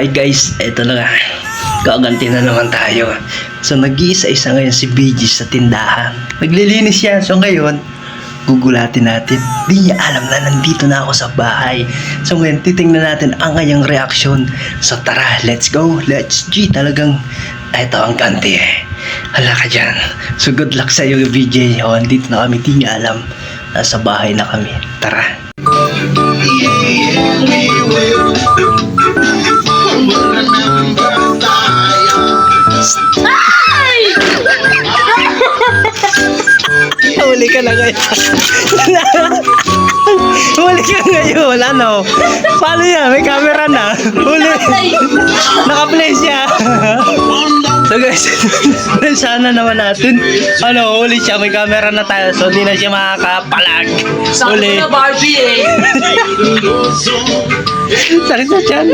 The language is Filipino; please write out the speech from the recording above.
Hi guys, eto na nga. Gaganti na naman tayo. So nag-iisa-isa ngayon si BG sa tindahan. Naglilinis yan. So ngayon, gugulatin natin. Di niya alam na nandito na ako sa bahay. So ngayon, titingnan natin ang kanyang reaksyon. So tara, let's go. Let's G. Talagang, eto ang ganti eh. Hala ka dyan. So good luck sa iyo, BJ. O, andito na kami. Di niya alam. Nasa bahay na kami. Tara. Huli ka na ngayon. Huli ka ngayon. Wala na. Paano yan? May camera na. Huli. Naka-play siya. So guys, sana naman natin. Huli siya. May camera na tayo. So di na siya makakapalag. Huli. Sabi ko na Barbie eh. Sakit na dyan.